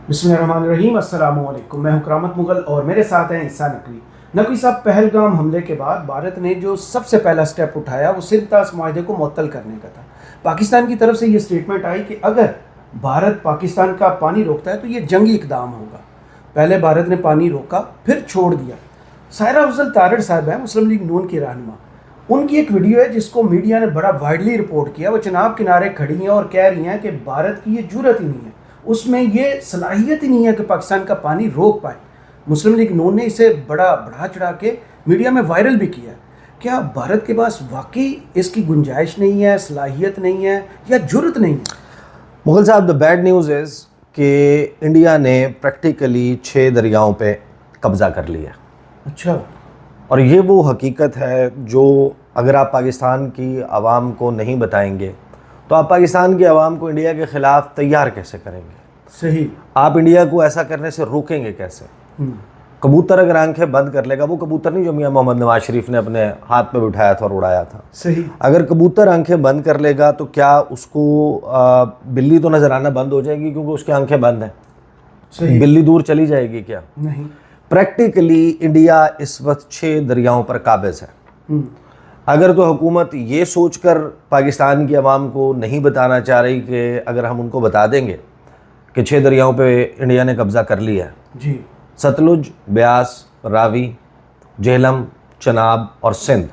बिस्मिल्लाहिर्रहमानिर्रहीम, अस्सलाम वालेकुम। मैं हूं करामत मुगल और मेरे साथ हैं ईसा नकवी। नकवी साहब, पहलगाम हमले के बाद भारत ने जो सबसे पहला स्टेप उठाया वो सिंध तास माहदे को मुअत्तल करने का था। पाकिस्तान की तरफ से ये स्टेटमेंट आई कि अगर भारत पाकिस्तान का पानी रोकता है तो ये जंगी इकदाम होगा। पहले भारत ने पानी रोका, फिर छोड़ दिया। सायरा अफजल तारड़ साहब हैं, मुस्लिम लीग नून की रहनुमा। उनकी एक वीडियो है जिसको मीडिया ने बड़ा वाइडली रिपोर्ट किया। वो चनाब किनारे खड़ी हैं और कह रही हैं कि भारत की ये जुर्रत ही नहीं है, उसमें ये सलाहियत ही नहीं है कि पाकिस्तान का पानी रोक पाए। मुस्लिम लीग नून ने इसे बड़ा बढ़ा चढ़ा के मीडिया में वायरल भी किया। क्या भारत के पास वाकई इसकी गुंजाइश नहीं है, सलाहियत नहीं है या जुर्रत नहीं है? मुगल साहब, द बैड न्यूज़ इज़ कि इंडिया ने प्रैक्टिकली 6 दरियाओं पे कब्ज़ा कर लिया। अच्छा। और ये वो हकीकत है जो अगर आप पाकिस्तान की आवाम को नहीं बताएंगे तो आप पाकिस्तान की आवाम को इंडिया के ख़िलाफ़ तैयार कैसे करेंगे? सही। आप इंडिया को ऐसा करने से रोकेंगे कैसे? कबूतर अगर आंखें बंद कर लेगा, वो कबूतर नहीं जो मियां मोहम्मद नवाज शरीफ ने अपने हाथ पे बिठाया था और उड़ाया था। सही। अगर कबूतर आंखें बंद कर लेगा तो क्या उसको बिल्ली तो नज़र आना बंद हो जाएगी क्योंकि उसकी आंखें बंद हैं? सही। बिल्ली दूर चली जाएगी क्या? नहीं। प्रैक्टिकली इंडिया इस वक्त 6 दरियाओं पर काबिज है। अगर तो हुकूमत ये सोचकर पाकिस्तान की आवाम को नहीं बताना चाह रही कि अगर हम उनको बता देंगे कि 6 दरियाओं पे इंडिया ने कब्ज़ा कर लिया है, जी। सतलुज, ब्यास, रावी, झेलम, चनाब और सिंध,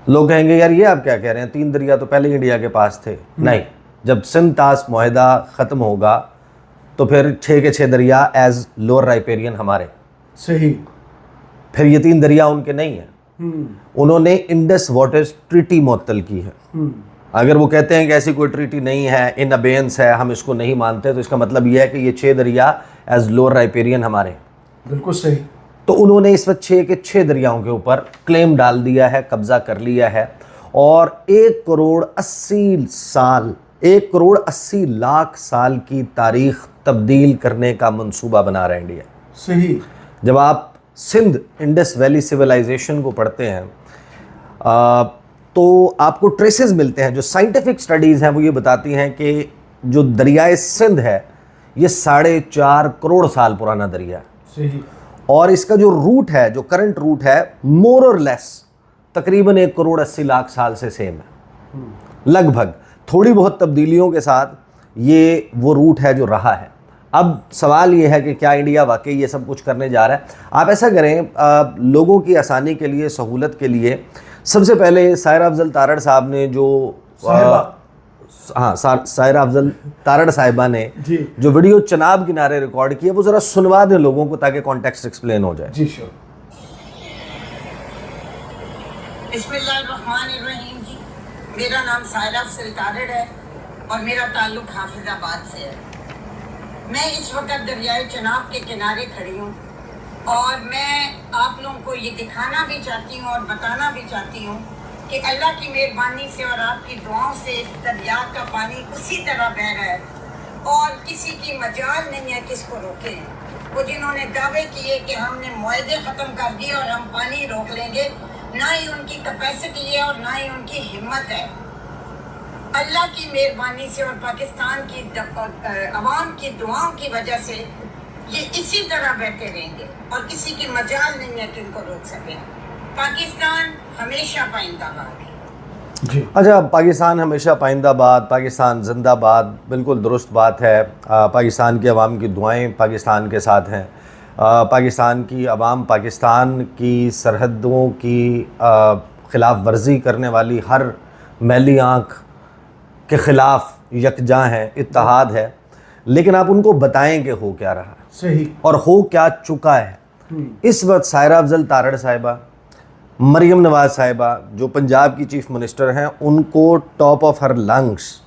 लोग कहेंगे यार ये आप क्या कह रहे हैं, 3 दरिया तो पहले ही इंडिया के पास थे। नहीं, जब सिंध तास मुआहदा ख़त्म होगा तो फिर 6 के 6 दरिया एज लोअर राइपेरियन हमारे। सही। फिर ये 3 दरिया उनके नहीं हैं। उन्होंने इंडस वाटर्स ट्रीटी मुअत्तल की है। अगर वो कहते हैं कि ऐसी कोई ट्रीटी नहीं है, इन अबेयंस है, हम इसको नहीं मानते, तो इसका मतलब यह है कि ये 6 दरिया एज लोअर राइपेरियन हमारे। बिल्कुल सही। तो उन्होंने इस वक्त 6 के 6 दरियाओं के ऊपर क्लेम डाल दिया है, कब्जा कर लिया है और 1 करोड़ 80 साल, 1 करोड़ 80 लाख साल की तारीख तब्दील करने का मंसूबा बना रहा है इंडिया। सही। जब आप सिंध इंडस वैली सिविलाइजेशन को पढ़ते हैं तो आपको ट्रेसेस मिलते हैं। जो साइंटिफिक स्टडीज़ हैं वो ये बताती हैं कि जो दरियाए सिंध है ये 4.5 करोड़ साल पुराना दरिया है। सही। और इसका जो रूट है, जो करंट रूट है, मोर और लेस तकरीबन 1 करोड़ 80 लाख साल से सेम है। लगभग थोड़ी बहुत तब्दीलियों के साथ ये वो रूट है जो रहा है। अब सवाल ये है कि क्या इंडिया वाकई ये सब कुछ करने जा रहा है? आप ऐसा करें, लोगों की आसानी के लिए, सहूलत के लिए, सबसे पहले सायरा अफजल तारड़ साहब ने जो सायरा अफजल तारड़ साहिबा ने जो वीडियो चनाब किनारे रिकॉर्ड किया वो ज़रा सुनवा दें लोगों को ताकि कॉन्टेक्स्ट एक्सप्लेन हो जाए। जी श्योर। बिस्मिल्लाहिर्रहमानिर्रहीम जी, मेरा नाम सायरा अफजल तारड़ है और मेरा ताल्लुक हाफिजाबाद से है। मैं इस वक्त दरियाए चनाब के किनारे खड़ी हूँ और मैं आप लोगों को ये दिखाना भी चाहती हूँ और बताना भी चाहती हूँ कि अल्लाह की मेहरबानी से और आपकी दुआओं से इस दरिया का पानी उसी तरह बह रहा है और किसी की मजाल नहीं है किसको रोके। वो जिन्होंने दावे किए कि हमने मुआहदे ख़त्म कर दिए और हम पानी रोक लेंगे, ना ही उनकी कैपेसिटी है और ना ही उनकी हिम्मत है। अल्लाह की मेहरबानी से और पाकिस्तान की अवाम की दुआओं की वजह से ये इसी तरह बहते रहेंगे और किसी की मजाल नहीं है कि इनको रोक सके। पाकिस्तान हमेशा पाइंदाबाद। जी। अच्छा, पाकिस्तान हमेशा पाइंदाबाद, पाकिस्तान जिंदाबाद, बिल्कुल दुरुस्त बात है। पाकिस्तान की आवाम की दुआएं पाकिस्तान के साथ हैं। पाकिस्तान की आवाम पाकिस्तान की सरहदों की ख़िलाफ़ वर्जी करने वाली हर मैली आँख के ख़िलाफ़ यकजा है, इत्तेहाद है। लेकिन आप उनको बताएं कि हो क्या रहा है। सही। और हो क्या चुका है। इस वक्त सायरा अफजल तारड़ साहिबा, मरियम नवाज साहिबा जो पंजाब की चीफ मिनिस्टर हैं, उनको टॉप ऑफ हर लंग्स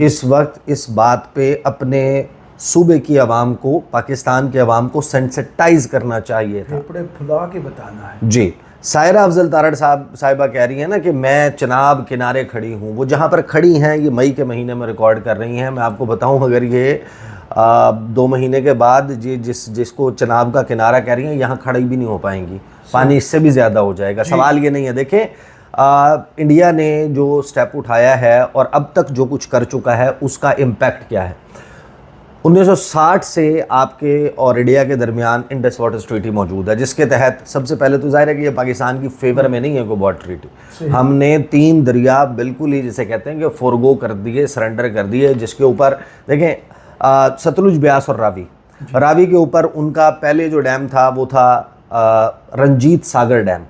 इस वक्त इस बात पे अपने सूबे की आवाम को, पाकिस्तान की आवाम को सेंसिटाइज करना चाहिए था। फेफड़े फुला के बताना है। जी। सायरा अफजल तारड़ साहिबा कह रही हैं ना कि मैं चनाब किनारे खड़ी हूँ। वो जहाँ पर खड़ी हैं ये मई के महीने में रिकॉर्ड कर रही हैं। मैं आपको बताऊँ, अगर ये 2 महीने के बाद जिसको चनाब का किनारा कह रही हैं यहाँ खड़ी भी नहीं हो पाएंगी, पानी इससे भी ज़्यादा हो जाएगा। सवाल ये नहीं है। देखें, इंडिया ने जो स्टेप उठाया है और अब तक जो कुछ कर चुका है उसका इम्पैक्ट क्या है। 1960 से आपके और इंडिया के दरमियान इंडस वाटर ट्रीटी मौजूद है, जिसके तहत सबसे पहले तो जाहिर है कि ये पाकिस्तान की फेवर में नहीं है कोई वाटर ट्रीटी। हमने 3 दरिया बिल्कुल ही जिसे कहते हैं कि फोरगो कर दिए, सरेंडर कर दिए, जिसके ऊपर देखें सतलुज, ब्यास और रावी के ऊपर उनका पहले जो डैम था वो था रंजीत सागर डैम।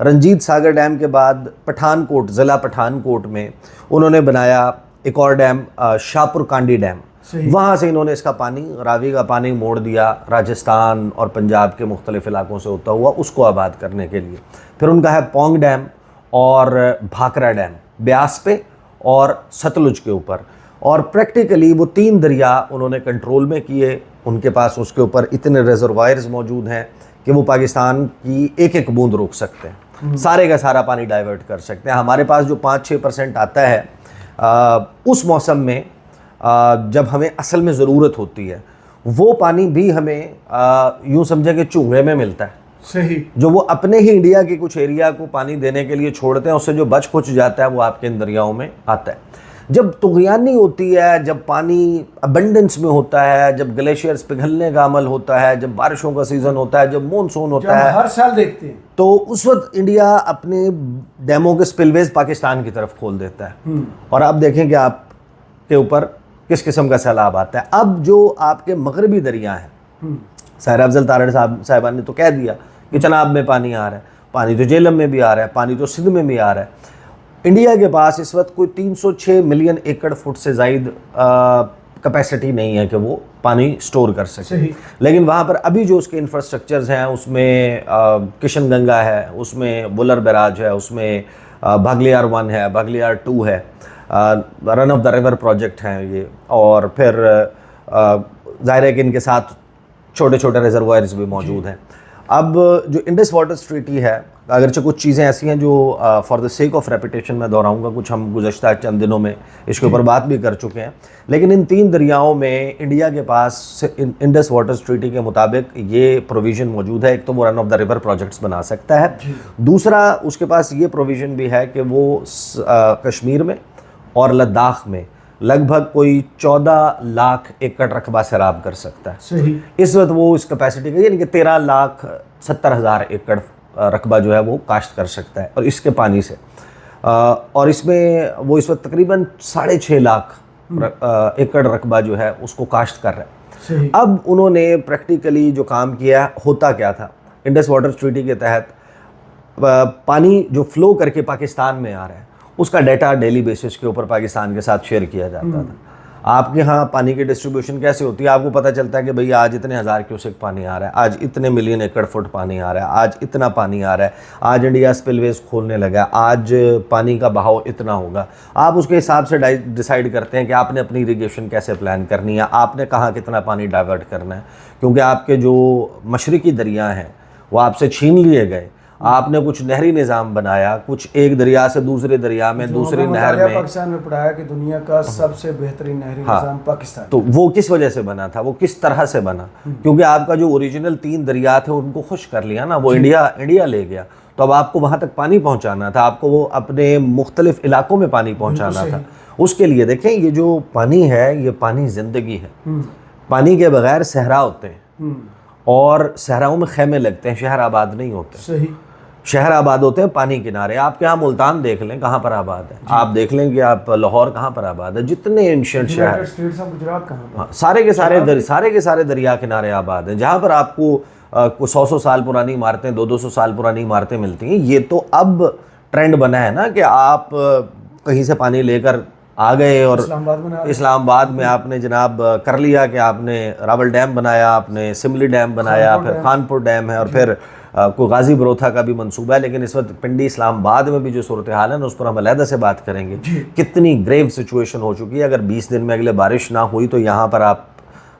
रंजीत सागर डैम के बाद पठानकोट, ज़िला पठानकोट में उन्होंने बनाया एक और डैम, शाहपुर कांडी डैम। वहाँ से इन्होंने इसका पानी, रावी का पानी मोड़ दिया राजस्थान और पंजाब के मुख्तलिफ इलाकों से होता हुआ उसको आबाद करने के लिए। फिर उनका है पौंग डैम और भाखरा डैम, ब्यास पे और सतलुज के ऊपर। और प्रैक्टिकली वो 3 दरिया उन्होंने कंट्रोल में किए। उनके पास उसके ऊपर इतने रिजर्वायर्स मौजूद हैं कि वो पाकिस्तान की एक एक बूंद रोक सकते हैं, सारे का सारा पानी डाइवर्ट कर सकते हैं। हमारे पास जो 5-6% आता है उस मौसम में जब हमें असल में ज़रूरत होती है, वो पानी भी हमें यूँ समझें कि चूंगे में मिलता है। सही। जो वो अपने ही इंडिया के कुछ एरिया को पानी देने के लिए छोड़ते हैं, उससे जो बच खुच जाता है वो आपके इन दरियाओं में आता है। जब तुग़यानी होती है, जब पानी अबंडेंस में होता है, जब ग्लेशियर्स पिघलने का अमल होता है, जब बारिशों का सीज़न होता है, जब मानसून होता है, हर साल देखते हैं, तो उस वक्त इंडिया अपने डैमों के स्पिलवेज पाकिस्तान की तरफ खोल देता है। और आप देखें कि आपके ऊपर किस किस्म का सैलाब आता है। अब जो आपके मगरबी दरिया हैं, साहिरा अफजल तारड़ साहिबान ने तो कह दिया कि चनाब में पानी आ रहा है, पानी तो जेलम में भी आ रहा है, पानी तो सिंध में भी आ रहा है। इंडिया के पास इस वक्त कोई 306 मिलियन एकड़ फुट से ज़ायद कैपेसिटी नहीं है कि वो पानी स्टोर कर सके। लेकिन वहाँ पर अभी जो उसके इंफ्रास्ट्रक्चर्स हैं, उसमें किशन गंगा है, उसमें वुलर बैराज है, उसमें भागलियार 1 है, भागलियार 2 है, run of the river project हैं ये, और फिर ज़ाहिर है कि इनके साथ छोटे छोटे रिजर्वायर्स भी मौजूद हैं। अब जो इंडस वाटर ट्रीटी है, अगरचे कुछ चीज़ें ऐसी हैं जो for the sake of repetition मैं दोहराऊंगा, कुछ हम गुज़श्ता चंद दिनों में इसके ऊपर बात भी कर चुके हैं, लेकिन इन 3 दरियाओं में इंडिया के पास इंडस वाटर ट्रीटी के मुताबिक ये प्रोविज़न मौजूद है। एक तो वो run of the river projects बना सकता है, दूसरा उसके पास ये प्रोविज़न भी है कि वो कश्मीर में और लद्दाख में लगभग कोई 14 लाख एकड़ रकबा सैराब कर सकता है। सही। इस वक्त वो इस कैपेसिटी का यानी कि 13,70,000 एकड़ रकबा जो है वो काश्त कर सकता है और इसके पानी से। और इसमें वो इस वक्त तकरीबन 6.5 लाख एकड़ रकबा जो है उसको काश्त कर रहा है। सही। अब उन्होंने प्रैक्टिकली जो काम किया, होता क्या था, इंडस वाटर ट्रीटी के तहत पानी जो फ्लो करके पाकिस्तान में आ रहा है उसका डाटा डेली बेसिस के ऊपर पाकिस्तान के साथ शेयर किया जाता था। आपके यहाँ पानी की डिस्ट्रीब्यूशन कैसे होती है, आपको पता चलता है कि भई आज इतने हज़ार क्यूसेक पानी आ रहा है, आज इतने मिलियन एकड़ फुट पानी आ रहा है, आज इतना पानी आ रहा है, आज इंडिया स्पिलवेज खोलने लगा, आज पानी का बहाव इतना होगा। आप उसके हिसाब से डिसाइड करते हैं कि आपने अपनी इरीगेशन कैसे प्लान करनी है, आपने कहाँ कितना पानी डाइवर्ट करना है, क्योंकि आपके जो मशरक़ी दरिया हैं वो आपसे छीन लिए गए। आपने कुछ नहरी निज़ाम बनाया, कुछ एक दरिया से दूसरे दरिया में, दूसरी नहर में। पाकिस्तान में पढ़ाया कि दुनिया का सबसे बेहतरीन नहरी निज़ाम पाकिस्तान। तो वो किस वजह से बना था, वो किस तरह से बना, क्योंकि आपका जो ओरिजिनल 3 दरिया थे उनको खुश कर लिया ना, वो इंडिया ले गया। तो अब आपको वहाँ तक पानी पहुँचाना था, आपको वो अपने मुख्तलिफ इलाकों में पानी पहुँचाना था। उसके लिए देखें, ये जो पानी है ये पानी ज़िंदगी है। पानी के बगैर सहरा होते हैं और सहराओं में खेमे लगते हैं, शहर आबाद नहीं होते। सही। शहर आबाद होते हैं पानी किनारे। आपके यहाँ मुल्तान देख लें कहाँ पर आबाद है, आप देख लें कि आप लाहौर कहाँ पर आबाद है, जितने एंशिएंट शहर, गुजरात कहाँ पर, सारे के सारे दरिया किनारे आबाद हैं, जहाँ पर आपको कुछ 100 साल पुरानी इमारतें, 200 साल पुरानी इमारतें मिलती हैं। ये तो अब ट्रेंड बना है ना कि आप कहीं से पानी लेकर आ गए और इस्लामाबाद में आपने जनाब कर लिया कि आपने रावल डैम बनाया, आपने सिमली डैम बनाया, फिर खानपुर डैम है, और फिर कोई गाजी बरोथा का भी मंसूबा है। लेकिन इस वक्त पिंडी इस्लामाबाद में भी जो सूरत हाल है ना, उस पर हम अलहदा से बात करेंगे। कितनी ग्रेव सिचुएशन हो चुकी है। अगर 20 दिन में अगले बारिश ना हुई तो यहाँ पर आप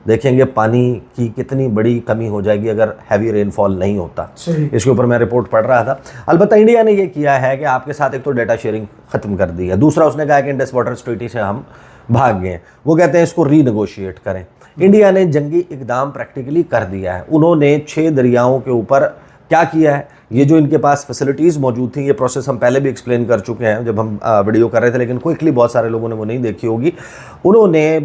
देखेंगे पानी की कितनी बड़ी कमी हो जाएगी अगर हैवी रेनफॉल नहीं होता। इसके ऊपर मैं रिपोर्ट पढ़ रहा था। अलबत्ता इंडिया ने ये किया है कि आपके साथ एक तो डेटा शेयरिंग ख़त्म कर दी है, दूसरा उसने कहा कि इंडस वाटर ट्रीटी से हम भाग गए हैं। वो कहते हैं इसको रीनेगोशिएट करें। इंडिया ने जंगी इकदाम प्रैक्टिकली कर दिया है। उन्होंने 6 दरियाओं के ऊपर क्या किया है, ये जो इनके पास फैसिलिटीज़ मौजूद थी, ये प्रोसेस हम पहले भी एक्सप्लेन कर चुके हैं जब हम वीडियो कर रहे थे, लेकिन क्विकली बहुत सारे लोगों ने वो नहीं देखी होगी। उन्होंने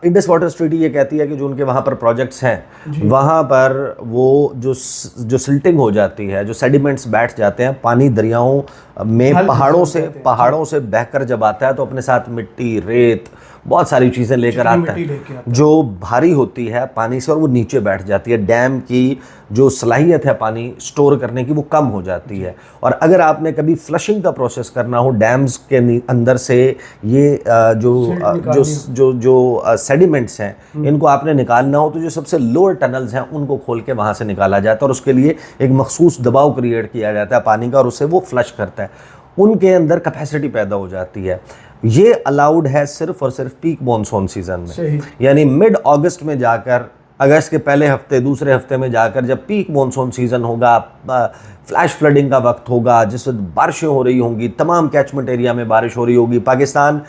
इंडस वाटर ट्रीटी ये कहती है कि जो उनके वहाँ पर प्रोजेक्ट्स हैं वहाँ पर वो जो सिल्टिंग हो जाती है, जो सेडिमेंट्स बैठ जाते हैं, पानी दरियाओं में पहाड़ों से बहकर जब आता है तो अपने साथ मिट्टी, रेत, बहुत सारी चीज़ें लेकर आता है जो भारी होती है पानी से, और वो नीचे बैठ जाती है। डैम की जो सलाहियत है पानी स्टोर करने की वो कम हो जाती है। और अगर आपने कभी फ्लशिंग का प्रोसेस करना हो डैम्स के अंदर से, ये जो सेडिमेंट्स हैं इनको आपने निकालना हो, तो जो सबसे लोअर टनल्स हैं उनको खोल के वहाँ से निकाला जाता है, और उसके लिए एक मखसूस दबाव क्रिएट किया जाता है पानी का, और उससे वो फ्लश करता है। उनके अंदर कैपेसिटी पैदा हो जाती है। ये अलाउड है सिर्फ और सिर्फ पीक मॉनसून सीजन में, यानी मिड अगस्त में जाकर, अगस्त के पहले हफ्ते दूसरे हफ्ते में जाकर, जब पीक मॉनसून सीजन होगा, फ्लैश फ्लडिंग का वक्त होगा, जिस वक्त बारिशें हो रही होंगी, तमाम कैचमेंट एरिया में बारिश हो रही होगी, पाकिस्तान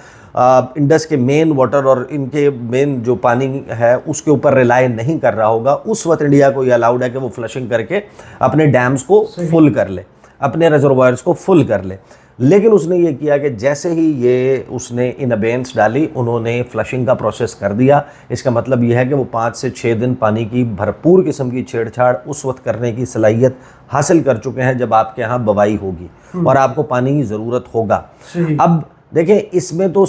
इंडस के मेन वाटर और इनके मेन जो पानी है उसके ऊपर रिलाई नहीं कर रहा होगा, उस वक्त इंडिया को ये अलाउड है कि वो फ्लशिंग करके अपने डैम्स को फुल कर ले, अपने रिजर्वायर्स को फुल कर ले। लेकिन उसने ये किया कि जैसे ही ये उसने इन अबेंस डाली, उन्होंने फ्लशिंग का प्रोसेस कर दिया। इसका मतलब ये है कि वो 5 से 6 दिन पानी की भरपूर किस्म की छेड़छाड़ उस वक्त करने की सलाहियत हासिल कर चुके हैं जब आपके यहाँ बवाई होगी और आपको पानी की ज़रूरत होगा। अब देखें, इसमें तो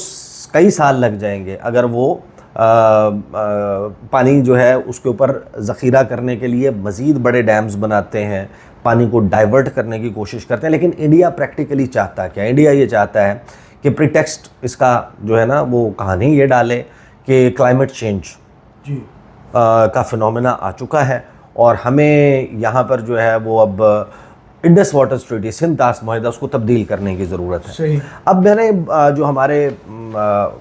कई साल लग जाएंगे अगर वो पानी जो है उसके ऊपर ज़ख़ीरा करने के लिए मज़ीद बड़े डैम्स बनाते हैं, पानी को डाइवर्ट करने की कोशिश करते हैं। लेकिन इंडिया प्रैक्टिकली चाहता क्या? इंडिया ये चाहता है कि प्रीटेक्स्ट इसका जो है ना वो कहानी ये डाले कि क्लाइमेट चेंज का फिनोमेना आ चुका है और हमें यहाँ पर जो है वो अब इंडस वाटर ट्रीटी, सिंध तास मुआहिदा, उसको तब्दील करने की ज़रूरत है। अब मैंने जो हमारे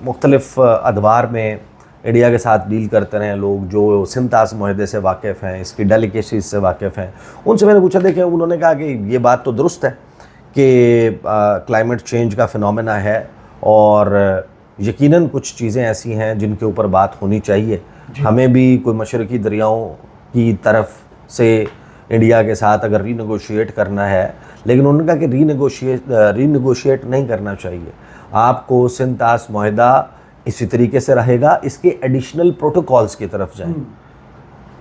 मुख्तलिफ अदवार में इंडिया के साथ डील करते रहे लोग जो सिंध तास मुआहिदे से वाकिफ़ हैं, इसकी डेलिकेसीज से वाकिफ़ हैं, उनसे मैंने पूछा, देखें, उन्होंने कहा कि ये बात तो दुरुस्त है कि क्लाइमेट चेंज का फिनोमेना है और यकीनन कुछ चीज़ें ऐसी हैं जिनके ऊपर बात होनी चाहिए। हमें भी कोई मशरक़ी दरियाओं की तरफ से इंडिया के साथ अगर रीनेगोशिएट करना है, लेकिन उन्होंने कहा कि रीनेगोशिएट नहीं करना चाहिए। आपको सिंध तास मुआहिदा इसी तरीके से रहेगा, इसके एडिशनल प्रोटोकॉल्स की तरफ जाएं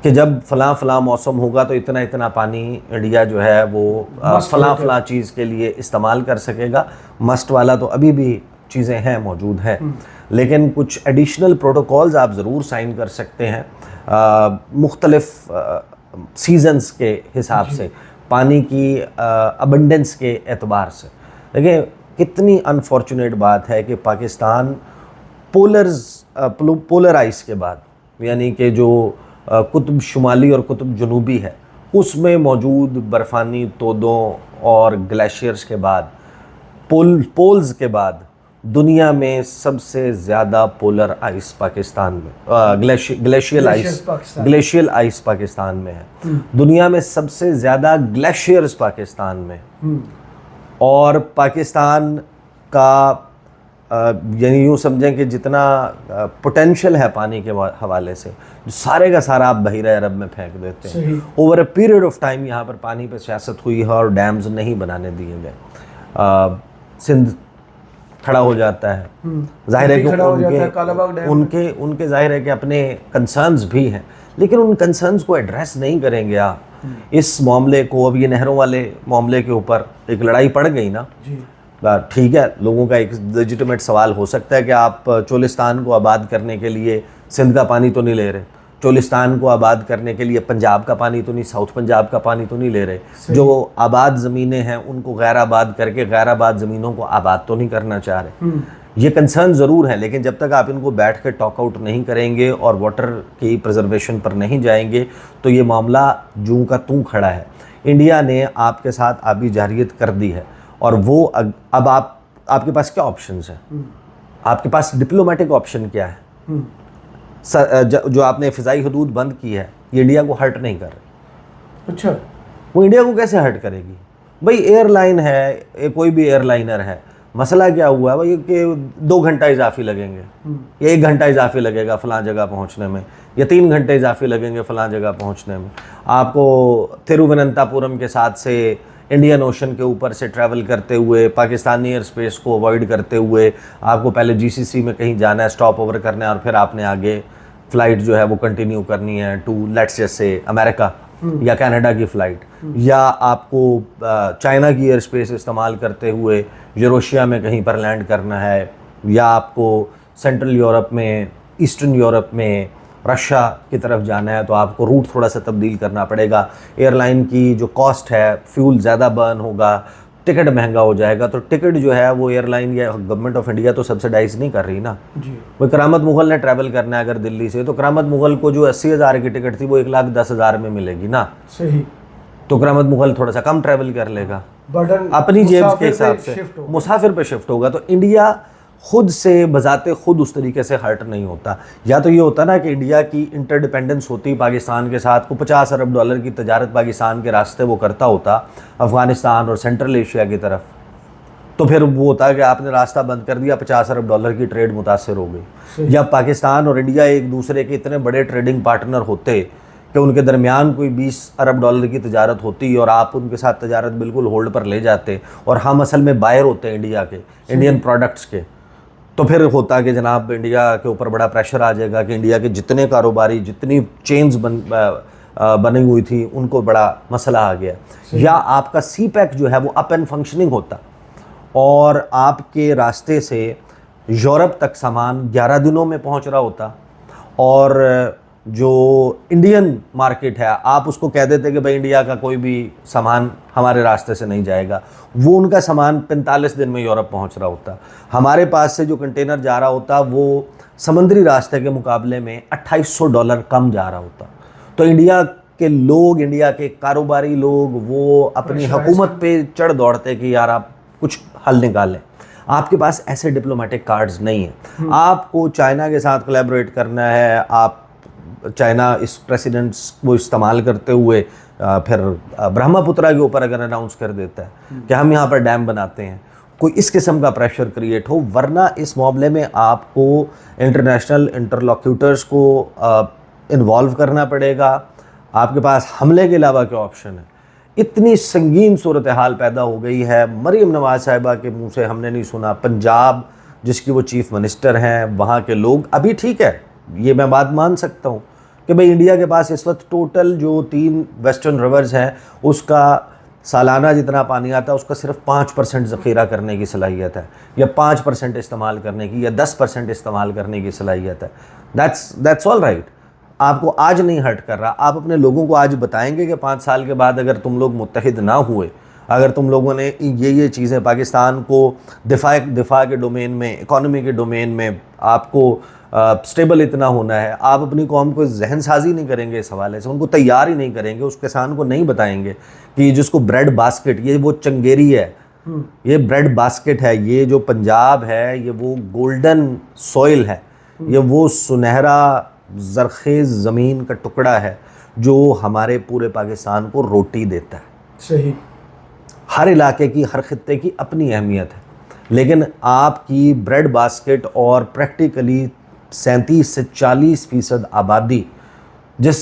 कि जब फ़लाँ मौसम होगा तो इतना इतना पानी इंडिया जो है वो फ़लाँ चीज़ के लिए इस्तेमाल कर सकेगा। मस्ट वाला तो अभी भी चीज़ें हैं, मौजूद हैं, लेकिन कुछ एडिशनल प्रोटोकॉल्स आप ज़रूर साइन कर सकते हैं मुख्तलिफ सीजन्स के हिसाब से, पानी की अबंडेंस के एतबार से। देखिए, कितनी अनफॉर्चुनेट बात है कि पाकिस्तान पोलर आइस के बाद, यानी कि जो कुतुब शुमाली और कुतुब जनूबी है, उसमें मौजूद बर्फ़ानी तोदों और ग्लेशियर्स के बाद, पोल्स के बाद दुनिया में सबसे ज़्यादा पोलर आइस पाकिस्तान में, ग्लेशियल आइस पाकिस्तान में है। दुनिया में सबसे ज़्यादा ग्लेशियर्स पाकिस्तान में, और पाकिस्तान का यानी यूँ समझें कि जितना पोटेंशियल है पानी के हवाले से, सारे का सारा आप बहिरा अरब में फेंक देते हैं। Over a period of time यहाँ पर पानी पे सियासत हुई है और डैम्स नहीं बनाने दिए गए। सिंध खड़ा हो जाता है, जाहिर है कि उनके जाहिर है कि अपने कंसर्न्स भी हैं, लेकिन उन कंसर्न्स को एड्रेस नहीं करेंगे आप। इस मामले को, अब ये नहरों वाले मामले के ऊपर एक लड़ाई पड़ गई ना, ठीक है, लोगों का एक लेजिटिमेट सवाल हो सकता है कि आप चोलिस्तान को आबाद करने के लिए सिंध का पानी तो नहीं ले रहे, चोलिस्तान को आबाद करने के लिए पंजाब का पानी तो नहीं, साउथ पंजाब का पानी तो नहीं ले रहे, जो आबाद ज़मीनें हैं उनको गैर आबाद करके गैर आबाद ज़मीनों को आबाद तो नहीं करना चाह रहे। ये कंसर्न ज़रूर है, लेकिन जब तक आप इनको बैठ के टॉक आउट नहीं करेंगे और वाटर की प्रिजर्वेशन पर नहीं जाएंगे तो ये मामला जूं का तूं खड़ा है। इंडिया ने आपके साथ आबी जारियत कर दी है और वो अब आपके पास क्या ऑप्शंस हैं? आपके पास डिप्लोमेटिक ऑप्शन क्या है? जो आपने फ़िज़ाई हदूद बंद की है, ये इंडिया को हर्ट नहीं कर रही। अच्छा, वो इंडिया को कैसे हर्ट करेगी? भाई एयरलाइन है, कोई भी एयरलाइनर है, मसला क्या हुआ भाई कि 2 घंटा इजाफी लगेंगे, 1 घंटा इजाफी लगेगा फ़लाँ जगह पहुँचने में, या 3 घंटे इजाफी लगेंगे फ़लाँ जगह पहुंचने में। आपको तिरुवनंतपुरम के साथ से इंडियन ओशन के ऊपर से ट्रैवल करते हुए पाकिस्तानी एयर स्पेस को अवॉइड करते हुए आपको पहले जीसीसी में कहीं जाना है, स्टॉप ओवर करना है और फिर आपने आगे फ़्लाइट जो है वो कंटिन्यू करनी है टू लेट्स जैसे अमेरिका या कनाडा की फ़्लाइट, या आपको चाइना की एयर स्पेस इस्तेमाल करते हुए यूरोशिया में कहीं पर लैंड करना है, या आपको सेंट्रल यूरोप में, ईस्टर्न यूरोप में, रशिया की तरफ जाना है, तो आपको रूट थोड़ा सा तब्दील करना पड़ेगा। एयरलाइन की जो कॉस्ट है, फ्यूल ज़्यादा बर्न होगा, टिकट महंगा हो जाएगा। तो टिकट जो है वो एयरलाइन या गवर्नमेंट ऑफ इंडिया तो सब्सिडाइज नहीं कर रही ना जी। वो करामत मुगल ने ट्रैवल करना है अगर दिल्ली से, तो करामत मुगल को जो 80,000 की टिकट थी वो 1,10,000 में मिलेगी ना। सही। तो करामत मुगल थोड़ा सा कम ट्रैवल कर लेगा, बर्डन अपनी जेब के मुसाफिर हिसाब पे से शिफ्ट होगा। मुसाफिर पे शिफ्ट होगा। तो इंडिया खुद से बजाते खुद उस तरीके से हर्ट नहीं होता। या तो ये होता ना कि इंडिया की इंटरडिपेंडेंस होती पाकिस्तान के साथ को $50 अरब की तजारत पाकिस्तान के रास्ते वो करता होता अफ़गानिस्तान और सेंट्रल एशिया की तरफ, तो फिर वो होता कि आपने रास्ता बंद कर दिया, $50 अरब की ट्रेड मुतासर हो गई। या पाकिस्तान और इंडिया एक दूसरे के इतने बड़े ट्रेडिंग पार्टनर होते कि उनके दरमियान कोई $20 अरब की तजारत होती और आप उनके साथ तजारत बिल्कुल होल्ड पर ले जाते और हम असल में बायर होते हैं इंडिया के, इंडियन प्रोडक्ट्स के, तो फिर होता कि जनाब इंडिया के ऊपर बड़ा प्रेशर आ जाएगा कि इंडिया के जितने कारोबारी, जितनी चेन्स बनी हुई थी उनको बड़ा मसला आ गया। या आपका सी पैक जो है वो अप एंड फंक्शनिंग होता और आपके रास्ते से यूरोप तक सामान 11 दिनों में पहुंच रहा होता, और जो इंडियन मार्केट है आप उसको कह देते कि भाई इंडिया का कोई भी सामान हमारे रास्ते से नहीं जाएगा, वो उनका सामान 45 दिन में यूरोप पहुंच रहा होता। हमारे पास से जो कंटेनर जा रहा होता वो समुद्री रास्ते के मुकाबले में $2,800 कम जा रहा होता। तो इंडिया के लोग, इंडिया के कारोबारी लोग वो अपनी हुकूमत पे चढ़ दौड़ते कि यार आप कुछ हल निकालें। आपके पास ऐसे डिप्लोमेटिक कार्ड्स नहीं हैं। आपको चाइना के साथ कोलैबोरेट करना है, आप चाइना इस प्रेसिडेंट्स को इस्तेमाल करते हुए फिर ब्रह्मपुत्रा के ऊपर अगर अनाउंस कर देता है कि हम यहाँ पर डैम बनाते हैं, कोई इस किस्म का प्रेशर क्रिएट हो, वरना इस मामले में आपको इंटरनेशनल इंटरलॉक्यूटर्स को इन्वॉल्व करना पड़ेगा। आपके पास हमले के अलावा क्या ऑप्शन है? इतनी संगीन सूरत हाल पैदा हो गई है। मरीम नवाज साहिबा के मुंह से हमने नहीं सुना, पंजाब जिसकी वो चीफ मिनिस्टर हैं, वहाँ के लोग अभी ठीक है, ये मैं बात मान सकता हूँ कि भाई इंडिया के पास इस वक्त टोटल जो 3 वेस्टर्न रिवर्स हैं उसका सालाना जितना पानी आता है उसका सिर्फ 5% ज़ख़ीरा करने की सलाहियत है, या 5% इस्तेमाल करने की, या 10% इस्तेमाल करने की सलाहियत है। That's all right. आपको आज नहीं हर्ट कर रहा। आप अपने लोगों को आज बताएंगे कि 5 साल के बाद अगर तुम लोग मुत्तहिद ना हुए, अगर तुम लोगों ने ये चीज़ें पाकिस्तान को दिफा के डोमेन में, इकॉनमी के डोमेन में आपको स्टेबल इतना होना है, आप अपनी कौम को जहन साजी नहीं करेंगे इस हवाले से, उनको तैयार ही नहीं करेंगे, उस किसान को नहीं बताएंगे कि जिसको ब्रेड बास्केट, ये वो चंगेरी है, ये ब्रेड बास्केट है, ये जो पंजाब है, ये वो गोल्डन सॉइल है, ये वो सुनहरा ज़रखेज़ ज़मीन का टुकड़ा है जो हमारे पूरे पाकिस्तान को रोटी देता है। सही। हर इलाके की, हर खित्ते की अपनी अहमियत है, लेकिन आपकी ब्रेड बास्केट और प्रैक्टिकली 37 से 40% आबादी जिस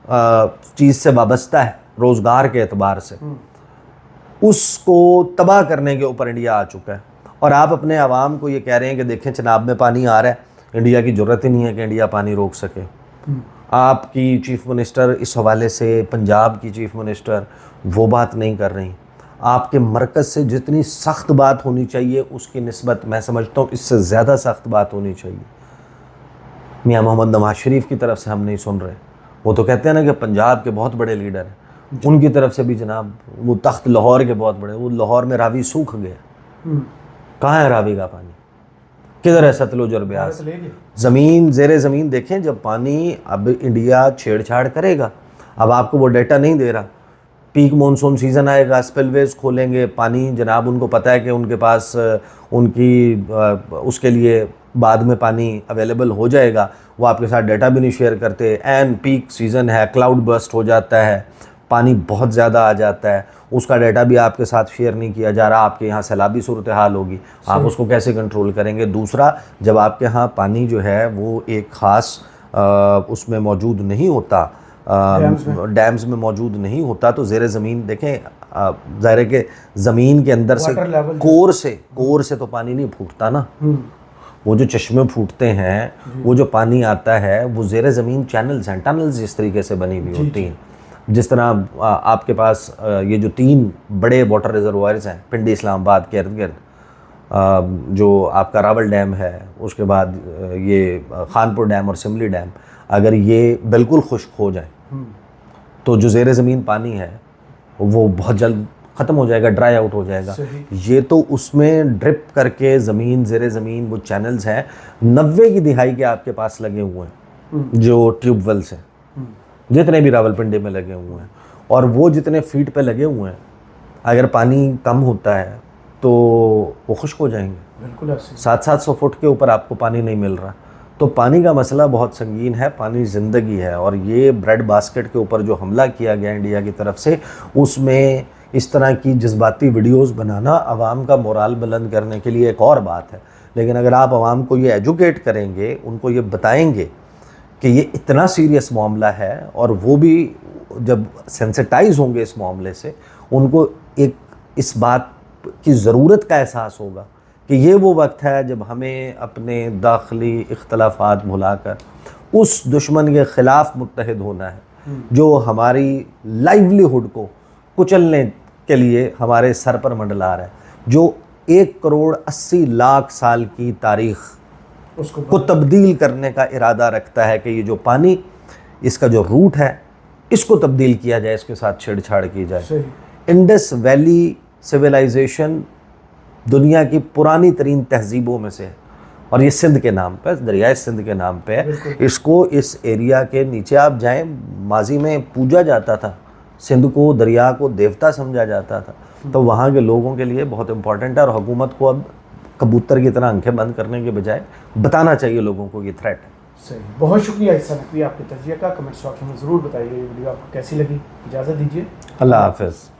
चीज़ से वाबस्ता है रोज़गार के एतबार से, उसको तबाह करने के ऊपर इंडिया आ चुका है। और आप अपने आवाम को ये कह रहे हैं कि देखें चनाब में पानी आ रहा है, इंडिया की ज़रूरत ही नहीं है कि इंडिया पानी रोक सके। आपकी चीफ़ मिनिस्टर इस हवाले से, पंजाब की चीफ़ मिनिस्टर वो बात नहीं कर रही। आपके मरकज़ से जितनी सख्त बात होनी चाहिए उसकी निस्बत मैं समझता हूँ इससे ज़्यादा सख्त बात होनी चाहिए। मियाँ मोहम्मद नवाज शरीफ की तरफ से हम नहीं सुन रहे। वो तो कहते हैं ना कि पंजाब के बहुत बड़े लीडर हैं, उनकी तरफ से भी जनाब वो तख्त लाहौर के बहुत बड़े, वो लाहौर में रावी सूख गया। कहाँ है रावी का पानी? किधर है सतलुज और ब्यास? ज़मीन ज़ेरे ज़मीन देखें। जब पानी अब इंडिया छेड़छाड़ करेगा, अब आपको वो डेटा नहीं दे रहा, पीक मॉनसून सीज़न आएगा, स्पिलवेज खोलेंगे, पानी जनाब उनको पता है कि उनके पास उसके लिए बाद में पानी अवेलेबल हो जाएगा, वो आपके साथ डेटा भी नहीं शेयर करते। एन पीक सीज़न है, क्लाउड बर्स्ट हो जाता है, पानी बहुत ज़्यादा आ जाता है, उसका डेटा भी आपके साथ शेयर नहीं किया जा रहा। आपके यहाँ सैलाबी सूरत हाल होगी, आप उसको कैसे कंट्रोल करेंगे? दूसरा, जब आपके यहाँ पानी जो है वो एक ख़ास उसमें मौजूद नहीं होता, डैम्स में मौजूद नहीं होता, तो ज़ेर ज़मीन देखें, ज़ाहिर है कि ज़मीन के अंदर से कोर से तो पानी नहीं फूटता ना। वो जो चश्मे फूटते हैं, वो जो पानी आता है, वो ज़ेर ज़मीन चैनल्स हैं, टनल्स इस तरीके से बनी हुई होती हैं। जिस तरह आपके पास ये जो 3 बड़े वाटर रिजर्वायर्स हैं पिंडी इस्लामाबाद के इर्द गिर्द, जो आपका रावल डैम है, उसके बाद ये खानपुर डैम और सिमली डैम, अगर ये बिल्कुल खुश्क हो जाए तो जो ज़ेर ज़मीन पानी है वो बहुत जल्द ख़त्म हो जाएगा, ड्राई आउट हो जाएगा। ये तो उसमें ड्रिप करके ज़मीन, ज़ेर ज़मीन वो चैनल्स हैं 90 की दिहाई के आपके पास लगे हुए हैं, जो ट्यूबवेल्स हैं जितने भी रावलपिंडी में लगे हुए हैं, और वो जितने फीट पे लगे हुए हैं, अगर पानी कम होता है तो वो खुश्क हो जाएंगे। बिल्कुल 700-700 फुट के ऊपर आपको पानी नहीं मिल रहा। तो पानी का मसला बहुत संगीन है, पानी ज़िंदगी है। और ये ब्रेड बास्केट के ऊपर जो हमला किया गया इंडिया की तरफ से, उसमें इस तरह की जज्बाती वीडियोस बनाना आवाम का मोराल बुलंद करने के लिए एक और बात है, लेकिन अगर आप आवाम को ये एजुकेट करेंगे, उनको ये बताएंगे कि ये इतना सीरियस मामला है, और वो भी जब सेंसिटाइज होंगे इस मामले से, उनको एक इस बात की ज़रूरत का एहसास होगा कि ये वो वक्त है जब हमें अपने दाखिली इख्तलाफात भुलाकर उस दुश्मन के ख़िलाफ़ मुत्तहिद होना है जो हमारी लाइवलीहुड को कुचलने के लिए हमारे सर पर मंडला रहा है, जो 1,80,00,000 साल की तारीख़ को तब्दील करने का इरादा रखता है कि ये जो पानी, इसका जो रूट है, इसको तब्दील किया जाए, इसके साथ छेड़छाड़ की जाए। इंडस वैली सिविलाइजेशन दुनिया की पुरानी तरीन तहजीबों में से है, और ये सिंध के नाम पे, दरियाए सिंध के नाम पे है। इसको, इस एरिया के नीचे आप जाएं, माजी में पूजा जाता था, सिंध को, दरिया को देवता समझा जाता था। तो वहाँ के लोगों के लिए बहुत इंपॉर्टेंट है, और हुकूमत को अब कबूतर की तरह आंखें बंद करने के बजाय बताना चाहिए लोगों को ये थ्रेट है। सही, बहुत शुक्रिया इहसान नकवी आपके तजज़िया का। कमेंट्स बॉक्स में ज़रूर बताइए ये वीडियो आपको कैसी लगी। इजाज़त दीजिए, अल्लाह हाफ़िज़।